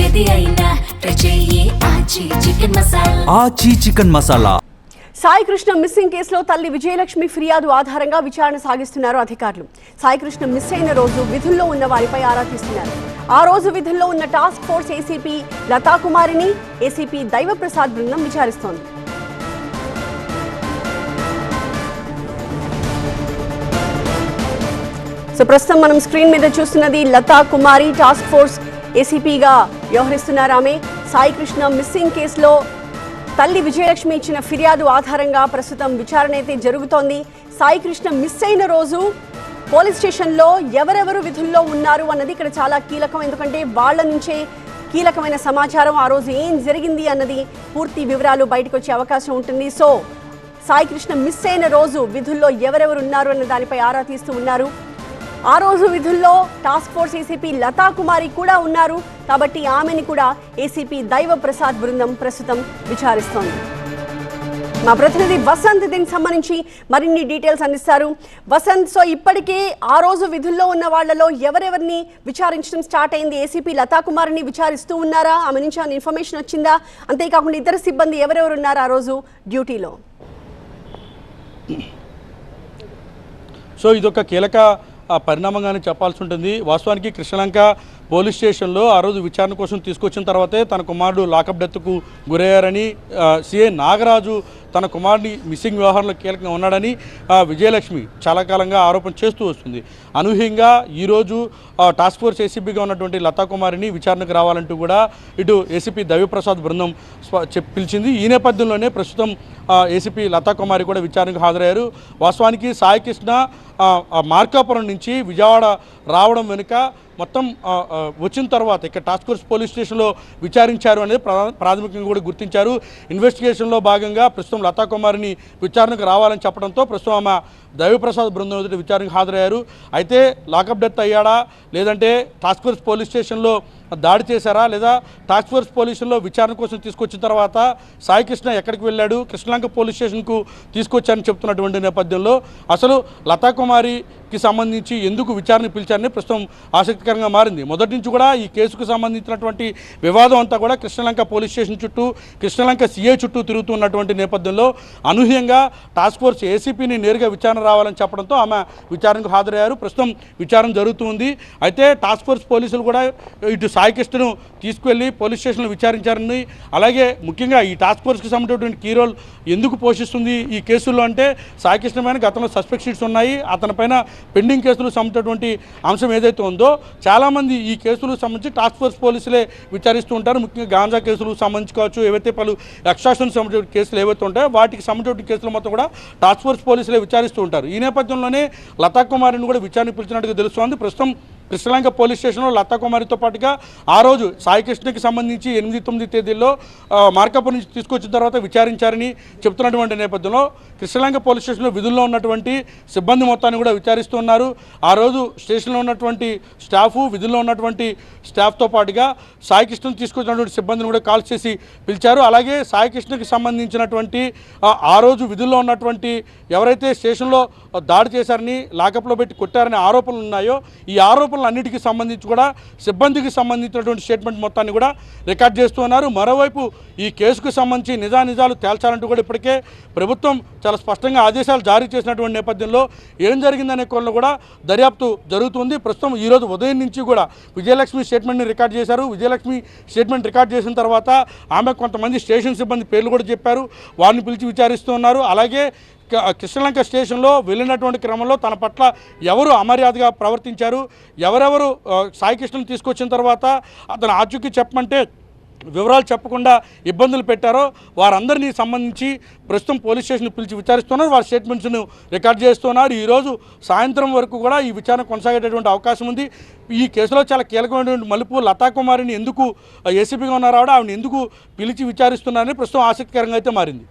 ఏది అయినా రుచి ఆచి చికెన్ మసాలా. ఆచి చికెన్ మసాలా. సాయి కృష్ణ మిస్సింగ్ కేసులో తల్లి విజయలక్ష్మి ఫిర్యాదు ఆధారంగా విచారణ సాగిస్తున్నారు అధికారులు. సాయి కృష్ణ మిస్ అయిన రోజు విధుల్లో ఉన్న వారిపై ఆరా తీస్తున్నారు. ఆ రోజు విధుల్లో ఉన్న task force ACP లతాకుమారిని ACP Daivaprasad బృందం విచారిస్తోంది. సో ప్రస్తుతం మనం స్క్రీన్ మీద చూస్తున్నది లతాకుమారి టాస్క్ ఫోర్స్ ఏసీపీగా వ్యవహరిస్తున్నారు. ఆమె సాయి కృష్ణ మిస్సింగ్ కేసులో తల్లి విజయలక్ష్మి ఇచ్చిన ఫిర్యాదు ఆధారంగా ప్రస్తుతం విచారణ అయితే జరుగుతోంది. సాయి కృష్ణ మిస్ అయిన రోజు పోలీస్ స్టేషన్లో ఎవరెవరు విధుల్లో ఉన్నారు అన్నది ఇక్కడ చాలా కీలకం. ఎందుకంటే వాళ్ళ నుంచే కీలకమైన సమాచారం, ఆ రోజు ఏం జరిగింది అన్నది పూర్తి వివరాలు బయటకు వచ్చే అవకాశం ఉంటుంది. సో సాయి కృష్ణ మిస్ అయిన రోజు విధుల్లో ఎవరెవరు ఉన్నారు అన్న దానిపై ఆరా తీస్తూ ఉన్నారు. ఆ రోజు విధుల్లో టాస్క్ ఫోర్స్ ఏసీపీ లతాకుమారి కూడా ఉన్నారు. కాబట్టి ఆమెని కూడా ఏసీపీ దైవప్రసాద్ బృందం ప్రస్తుతం విచారిస్తోంది. మా ప్రతినిధి వసంత్ దీనికి సంబంధించి మరిన్ని డీటెయిల్స్ అందిస్తారు. వసంత్, సో ఇప్పటికే ఆ రోజు విధుల్లో ఉన్న వాళ్లలో ఎవరెవరిని విచారించడం స్టార్ట్ అయింది? ఏసీపీ లతాకుమారిని విచారిస్తూ ఉన్నారా? ఆమె నుంచి ఆ ఇన్ఫర్మేషన్ వచ్చిందా? అంతేకాకుండా ఇతర సిబ్బంది ఎవరెవరు ఉన్నారు ఆ రోజు డ్యూటీలో? సో ఇదొక కీలక పరిణామంగానే చెప్పాల్సి ఉంటుంది. వాస్తవానికి కృష్ణలంక పోలీస్ స్టేషన్లో ఆ రోజు విచారణ కోసం తీసుకొచ్చిన తర్వాతే తన కుమారుడు లాకప్ డెత్కు గురయ్యారని సిఐ నాగరాజు తన కుమారుడిని మిస్సింగ్ వ్యవహారంలో కీలకంగా ఉన్నాడని విజయలక్ష్మి చాలా కాలంగా ఆరోపణ చేస్తూ వస్తుంది. అనూహ్యంగా ఈరోజు టాస్క్ ఫోర్స్ ఏసీపీగా ఉన్నటువంటి లతాకుమారిని విచారణకు రావాలంటూ కూడా ఇటు ఏసీపీ దైవప్రసాద్ బృందం పిలిచింది. ఈ నేపథ్యంలోనే ప్రస్తుతం ఏసీపీ లతాకుమారి కూడా విచారణకు హాజరయ్యారు. వాస్తవానికి సాయి కృష్ణ మార్కాపురం నుంచి విజయవాడ రావడం వెనుక మొత్తం వచ్చిన తర్వాత ఇక్కడ టాస్క్ ఫోర్స్ పోలీస్ స్టేషన్లో విచారించారు అనేది ప్రాథమికంగా కూడా గుర్తించారు. ఇన్వెస్టిగేషన్లో భాగంగా ప్రస్తుతం లతాకుమారిని విచారణకు రావాలని చెప్పడంతో ప్రస్తుతం ఆమె దైవప్రసాద్ బృందం ఎదుటి విచారణకు హాజరయ్యారు. అయితే లాకప్ డెత్ అయ్యాడా, లేదంటే టాస్క్ ఫోర్స్ పోలీస్ స్టేషన్లో దాడి చేశారా, లేదా టాస్క్ ఫోర్స్ పోలీసుల్లో విచారణ కోసం తీసుకొచ్చిన తర్వాత సాయి కృష్ణ ఎక్కడికి వెళ్ళాడు, కృష్ణలంక పోలీస్ స్టేషన్కు తీసుకొచ్చారని చెప్తున్నటువంటి నేపథ్యంలో అసలు లతాకుమారికి సంబంధించి ఎందుకు విచారణ పిలిచారని ప్రస్తుతం ఆసక్తికరంగా మారింది. మొదటి నుంచి కూడా ఈ కేసుకు సంబంధించినటువంటి వివాదం అంతా కూడా కృష్ణలంక పోలీస్ స్టేషన్ చుట్టూ, కృష్ణలంక సీఐ చుట్టూ తిరుగుతున్నటువంటి నేపథ్యంలో అనూహ్యంగా టాస్క్ ఫోర్స్ ఏసీపీని నేరుగా విచారణ రావాలని చెప్పడంతో ఆమె విచారణకు హాజరయ్యారు. ప్రస్తుతం విచారణ జరుగుతుంది. అయితే టాస్క్ ఫోర్స్ పోలీసులు కూడా ఇటు సాయి కృష్ణను తీసుకువెళ్ళి పోలీస్ స్టేషన్లో విచారించారని, అలాగే ముఖ్యంగా ఈ టాస్క్ ఫోర్స్కి సంబంధించినటువంటి కీ రోల్ ఎందుకు పోషిస్తుంది ఈ కేసుల్లో అంటే సాయి కృష్ణ పైన గతంలో సస్పెక్ట్ షీట్స్ ఉన్నాయి, అతని పైన పెండింగ్ కేసులకు సంబంధించినటువంటి అంశం ఏదైతే ఉందో చాలామంది ఈ కేసులకు సంబంధించి టాస్క్ ఫోర్స్ పోలీసులే విచారిస్తూ ఉంటారు. ముఖ్యంగా గాంజా కేసులకు సంబంధించి కావచ్చు, ఏవైతే పలు ఎక్స్ట్రాక్షన్ సంబంధించిన కేసులు ఏవైతే ఉంటాయో వాటికి సంబంధించిన కేసులు మొత్తం కూడా టాస్క్ ఫోర్స్ పోలీసులే విచారిస్తూ ఉంటారు. ఈ నేపథ్యంలోనే లతాకుమారిని కూడా విచారణ పిలిచినట్టుగా తెలుస్తోంది. ప్రస్తుతం కృష్ణలంక పోలీస్ స్టేషన్లో లతాకుమారితో పాటుగా ఆ రోజు సాయి కృష్ణకి సంబంధించి 8-9 తేదీల్లో మార్కాపురం నుంచి తీసుకొచ్చిన తర్వాత విచారించారని చెప్తున్నటువంటి నేపథ్యంలో కృష్ణలంక పోలీస్ స్టేషన్లో విధుల్లో ఉన్నటువంటి సిబ్బంది మొత్తాన్ని కూడా విచారిస్తున్నారు. ఆ రోజు స్టేషన్లో ఉన్నటువంటి స్టాఫ్, విధుల్లో ఉన్నటువంటి స్టాఫ్తో పాటుగా సాయి కృష్ణను తీసుకొచ్చినటువంటి సిబ్బందిని కూడా కాల్ చేసి పిలిచారు. అలాగే సాయి కృష్ణకి సంబంధించినటువంటి ఆ రోజు విధుల్లో ఉన్నటువంటి ఎవరైతే స్టేషన్లో దాడి చేశారని, లాకప్లో పెట్టి కొట్టారనే ఆరోపణలు ఉన్నాయో ఈ ఆరోపణలన్నిటికీ సంబంధించి కూడా సిబ్బందికి సంబంధించినటువంటి స్టేట్మెంట్ మొత్తాన్ని కూడా రికార్డ్ చేస్తున్నారు. మరోవైపు ఈ కేసుకు సంబంధించి నిజానిజాలు తేల్చాలంటూ కూడా ఇప్పటికే ప్రభుత్వం చాలా స్పష్టంగా ఆదేశాలు జారీ చేసినటువంటి నేపథ్యంలో ఏం జరిగిందనే కోణంలో కూడా దర్యాప్తు జరుగుతుంది. ప్రస్తుతం ఈరోజు ఉదయం నుంచి కూడా విజయలక్ష్మి స్టేట్మెంట్ని రికార్డ్ చేశారు. విజయలక్ష్మి స్టేట్మెంట్ రికార్డ్ చేసిన తర్వాత ఆమె కొంతమంది స్టేషన్ సిబ్బంది పేర్లు కూడా చెప్పారు, వారిని పిలిచి విచారిస్తున్నారు. అలాగే కృష్ణలంక స్టేషన్లో వెళ్ళినటువంటి క్రమంలో తన పట్ల ఎవరు అమర్యాదగా ప్రవర్తించారు, ఎవరెవరు సాయి కృష్ణను తీసుకొచ్చిన తర్వాత అతను ఆచూకీ చెప్పమంటే వివరాలు చెప్పకుండా ఇబ్బందులు పెట్టారో వారందరినీ సంబంధించి ప్రస్తుతం పోలీస్ స్టేషన్ పిలిచి విచారిస్తున్నారు. వారి స్టేట్మెంట్స్ను రికార్డ్ చేస్తున్నారు. ఈరోజు సాయంత్రం వరకు కూడా ఈ విచారణ కొనసాగేటటువంటి అవకాశం ఉంది. ఈ కేసులో చాలా కీలకమైనటువంటి మలుపు లతాకుమారిని ఎందుకు ఏసీపీగా ఉన్నారో ఆవిడ ఎందుకు పిలిచి విచారిస్తున్నారని ప్రస్తుతం ఆసక్తికరంగా అయితే మారింది.